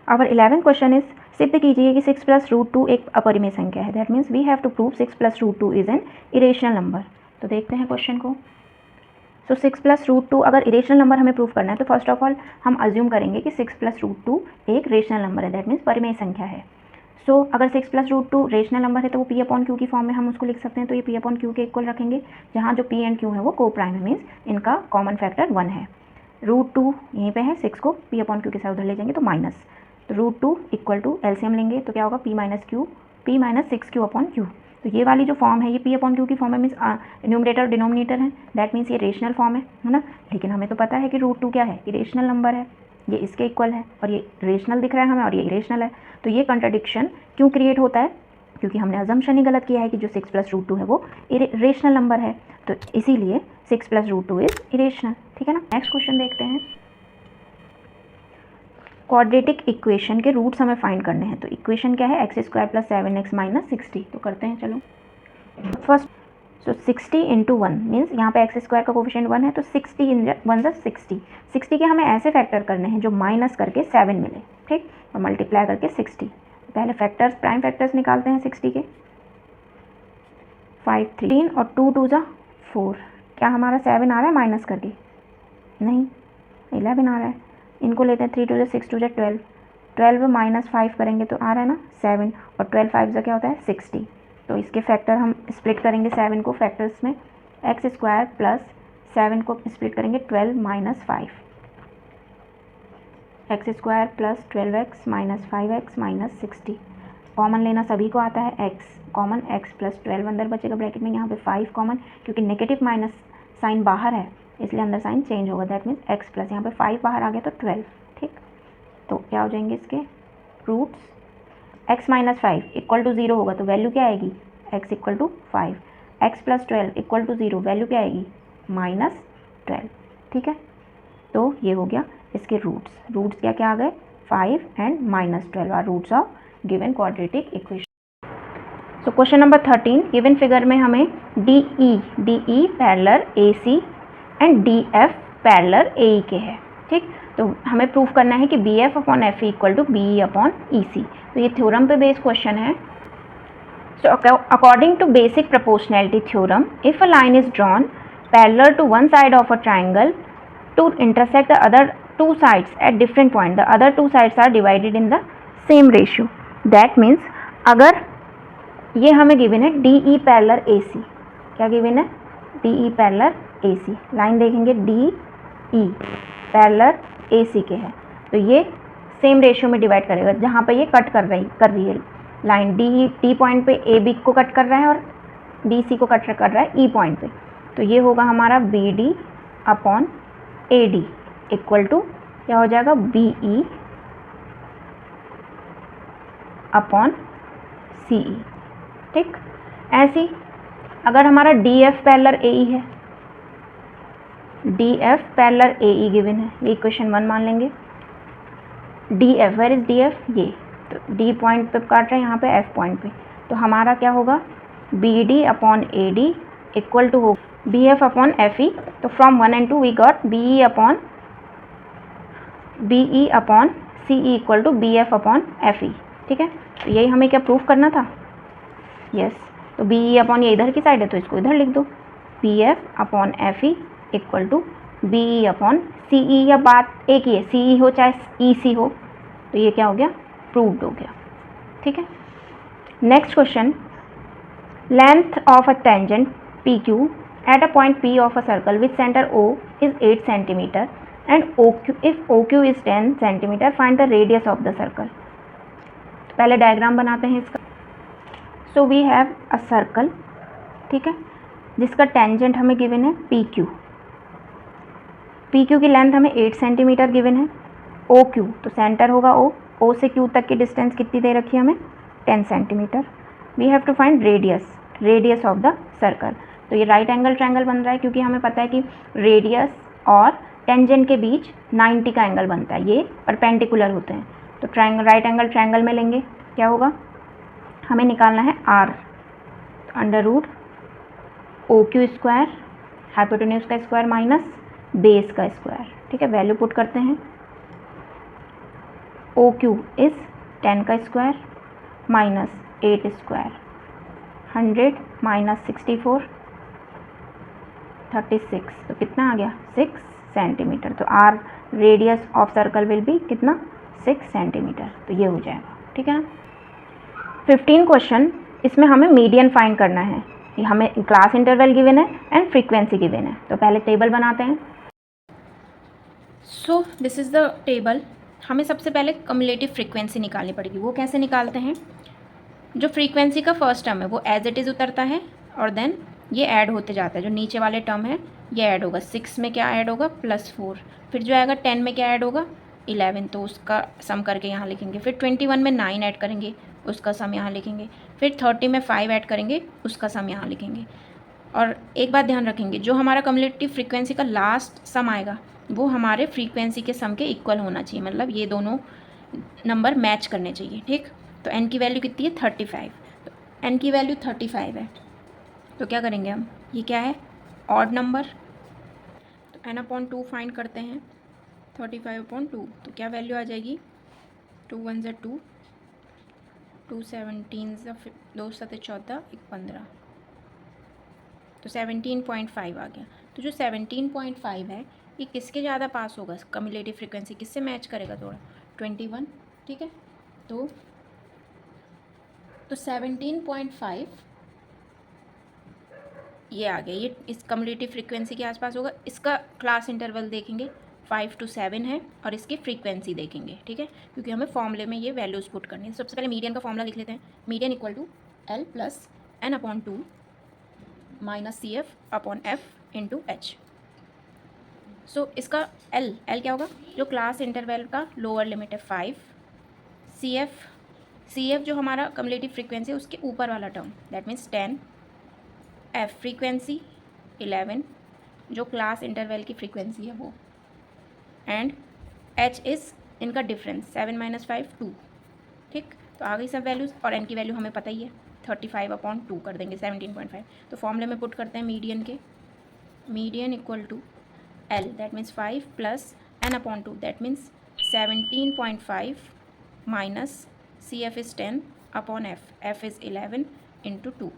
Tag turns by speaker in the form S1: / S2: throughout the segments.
S1: Our 11th question is सिद्ध कीजिए कि 6 + √2 एक अपरिमेय संख्या है। That means we have to prove 6 + √2 is an irrational number. तो देखते हैं क्वेश्चन को। सो 6 + √2 अगर इरेशनल नंबर हमें प्रूव करना है तो फर्स्ट ऑफ ऑल हम अज्यूम करेंगे कि 6 + √2 एक रेशनल नंबर है। दैट मीन्स परिमेय संख्या है। सो अगर 6 + √2 रेशनल नंबर है तो वो P/Q की फॉर्म में हम उसको लिख सकते हैं। तो ये P/Q के इक्वल रखेंगे, जहाँ जो P एंड Q है वो को प्राइम है, मीन्स इनका कॉमन फैक्टर 1 है। √2 यहीं पे है, 6 को P/Q के साथ उधर ले जाएंगे तो माइनस, तो √2 इक्वल टू एलसीएम लेंगे तो क्या होगा P - Q, P - 6Q/Q। तो ये वाली जो फॉर्म है ये P/Q की फॉर्म है, मीन्स न्यूमरेटर और डिनोमिनेटर है। दैट मीन्स ये रेशनल फॉर्म है ना। लेकिन हमें तो पता है कि √2 क्या है, इरेशनल नंबर है, ये इसके इक्वल है और ये रेशनल दिख रहा है हमें और ये इरेशनल है। तो ये कंट्राडिक्शन क्यों क्रिएट होता है, क्योंकि हमने अजम्पशन ही गलत किया है कि जो 6 + √2 है वो रेशनल नंबर है। तो इसीलिए 6 + √2 इज इरेशनल। ठीक है ना। नेक्स्ट क्वेश्चन देखते हैं। क्वाड्रेटिक इक्वेशन के रूट्स हमें फाइंड करने हैं। तो इक्वेशन क्या है, x² + 7x - 60। तो करते हैं चलो। फर्स्ट सो 60 × 1 मीन्स यहाँ पे x² का कोफिशिएंट 1 है तो 60 × 1 = 60। 60 के हमें ऐसे फैक्टर करने हैं जो माइनस करके 7 मिले, ठीक, और मल्टीप्लाई करके 60। पहले फैक्टर्स, प्राइम फैक्टर्स निकालते हैं 60 के। 5 3 और 2 2 = 4। क्या हमारा 7 आ रहा है माइनस करके? नहीं, 11 आ रहा है। इनको लेते हैं 3 2 = 6 2 = 12। 12 - 5 करेंगे तो आ रहा है ना 7, और 12 5 क्या होता है 60। तो इसके फैक्टर हम स्प्लिट करेंगे 7 को फैक्टर्स में, x² + 7 को स्प्लिट करेंगे 12 - 5, x² + 12x - 5x - 60। कॉमन लेना सभी को आता है, x कॉमन, x + 12 अंदर बचेगा ब्रैकेट में, यहाँ पे 5 कॉमन, क्योंकि नेगेटिव माइनस साइन बाहर है इसलिए अंदर साइन चेंज होगा। दैट मीन्स x प्लस यहाँ पे 5 बाहर आ गया तो 12। ठीक, तो क्या हो जाएंगे इसके रूट्स, x - 5 = 0 होगा तो वैल्यू क्या आएगी, x = 5, x + 12 = 0, वैल्यू क्या आएगी -12। ठीक है, तो ये हो गया इसके रूट्स। रूट्स क्या क्या आ गए, 5 and -12 are roots of given quadratic equation. So question number 13, given figure में हमें DE parallel AC and DF parallel AE के है। ठीक, तो हमें प्रूफ करना है कि BF/FE = BE/EC। तो ये थ्योरम पे बेस्ड क्वेश्चन है। So according to basic proportionality theorem, if a line is drawn parallel to one side of a triangle to intersect the other two sides at different point, the other two sides are divided in the same ratio. That means अगर ये हमें given है DE parallel AC, क्या given है DE parallel AC, line देखेंगे DE parallel AC के है तो ये सेम रेशियो में डिवाइड करेगा। जहाँ पे ये कट कर रही है लाइन D पॉइंट पे AB को कट कर रहा है और BC को कट कर रहा है E पॉइंट पे, तो ये होगा हमारा BD/AD इक्वल टू क्या हो जाएगा BE/CE। ठीक, ऐसी अगर हमारा DF पैरेलल AE है, DF पैरेलल AE गिवन है, ये इक्वेशन 1 मान लेंगे। DF, वेयर इज DF, ये तो D पॉइंट पे काट रहे हैं यहाँ पे F पॉइंट पे, तो हमारा क्या होगा BD/AD इक्वल टू हो BF/FE। तो from 1 and 2 we got BE/CE equal to BF/FE। ठीक है, तो यही हमें क्या प्रूफ करना था। यस, तो BE/ ये इधर की साइड है तो इसको इधर लिख दो, BF/FE इक्वल टू BE/CE, या बात एक ही है, CE हो चाहे EC हो, तो ये क्या हो गया प्रूव्ड हो गया। ठीक है, next question, length of a tangent PQ at a point P of a circle with centre O is 8 centimetre and if OQ is 10 centimetre, find the radius of the circle. पहले diagram बनाते हैं इसका। So we have a circle, ठीक है, जिसका tangent हमें given है PQ। PQ की लेंथ हमें 8 सेंटीमीटर गिवन है। OQ तो सेंटर होगा O से Q तक की डिस्टेंस कितनी दे रखी है हमें 10 centimetre. We have to find radius of the circle. तो ये राइट एंगल ट्रायंगल बन रहा है क्योंकि हमें पता है कि रेडियस और टेंजेंट के बीच 90 का एंगल बनता है, ये परपेंडिकुलर होते हैं। तो राइट एंगल ट्रायंगल में लेंगे क्या होगा, हमें निकालना है R, √ OQ² हाइपोटेन्यूज का स्क्वायर माइनस बेस का स्क्वायर। ठीक है, वैल्यू पुट करते हैं। ओ क्यू इज़ 10 का स्क्वायर माइनस 8 स्क्वायर, 100 माइनस 64 36, तो कितना आ गया 6 सेंटीमीटर। तो r radius of circle will be कितना 6 सेंटीमीटर, तो ये हो जाएगा। ठीक है ना। 15 क्वेश्चन, इसमें हमें मीडियन फाइंड करना है। हमें क्लास इंटरवल गिवन है एंड फ्रीक्वेंसी गिवन है। तो पहले टेबल बनाते हैं। So this is the table. हमें सबसे पहले कम्युलेटिव फ्रीक्वेंसी निकालनी पड़ेगी। वो कैसे निकालते हैं, जो फ्रीक्वेंसी का फर्स्ट टर्म है वो एज इट इज़ उतरता है और देन ये ऐड होते जाता है। जो नीचे वाले टर्म है ये ऐड होगा, 6 में क्या ऐड होगा +4, फिर जो आएगा 10 में क्या ऐड होगा 11, तो उसका सम करके यहाँ लिखेंगे। फिर 21 में 9 ऐड करेंगे, उसका सम यहाँ लिखेंगे। फिर 30 में 5 ऐड करेंगे, उसका सम यहाँ लिखेंगे। और एक बात ध्यान रखेंगे, जो हमारा कम्युलेटिव फ्रीक्वेंसी का लास्ट सम आएगा वो हमारे फ्रीक्वेंसी के सम के इक्वल होना चाहिए, मतलब ये दोनों नंबर मैच करने चाहिए। ठीक, तो n की वैल्यू कितनी है 35, तो n की वैल्यू 35 है, तो क्या करेंगे हम, ये क्या है ऑड नंबर, तो n/2 फाइंड करते हैं 35/2, तो क्या वैल्यू आ जाएगी 2 1 ज़ा 2, 2 17 ज़ा 2 7 14 1 15, तो 17.5 आ गया। तो जो 17.5 है ये किसके ज़्यादा पास होगा, कम्युलेटिव फ्रीक्वेंसी किससे मैच करेगा थोड़ा 21। ठीक है, तो 17.5 ये आ गया, ये इस कम्युलेटिव फ्रीक्वेंसी के आसपास होगा। इसका क्लास इंटरवल देखेंगे 5 to 7 है और इसकी फ्रीक्वेंसी देखेंगे। ठीक है, क्योंकि हमें फॉर्मूले में ये वैल्यूज़ पुट करनी है। सबसे पहले मीडियन का फॉर्मूला लिख लेते हैं। Median equal to L plus n/2 minus CF/F into H। सो इसका L क्या होगा, जो क्लास इंटरवल का लोअर लिमिट है 5, CF जो हमारा कम्युलेटिव फ्रीक्वेंसी है उसके ऊपर वाला term that means 10, F frequency 11 जो क्लास इंटरवल की फ्रीक्वेंसी है वो, एंड H इज़ इनका डिफरेंस 7 - 5 2। ठीक, तो आ गई सब वैल्यूज़, और n की वैल्यू हमें पता ही है 35/2 कर देंगे 17.5। तो फॉर्मूले में पुट करते हैं मीडियन के, median equal to L that means 5 plus n/2 that means 17.5 minus CF is 10/F, F is 11 into 2।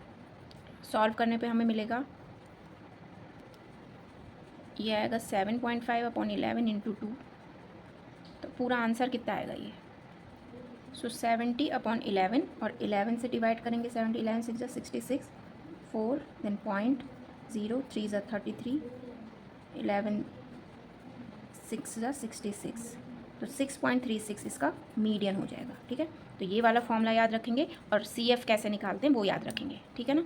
S1: Solve करने पे हमें मिलेगा, ये आएगा 7.5/11 इंटू 2, तो पूरा आंसर कितना आएगा ये, सो 70/11, और 11 से डिवाइड करेंगे 70, 11 6 66, 4 देन 0.0, 3 33, 11 6 66, तो 6.36 इसका मीडियन हो जाएगा। ठीक है, तो ये वाला फॉर्मूला याद रखेंगे और CF कैसे निकालते हैं वो याद रखेंगे। ठीक है ना।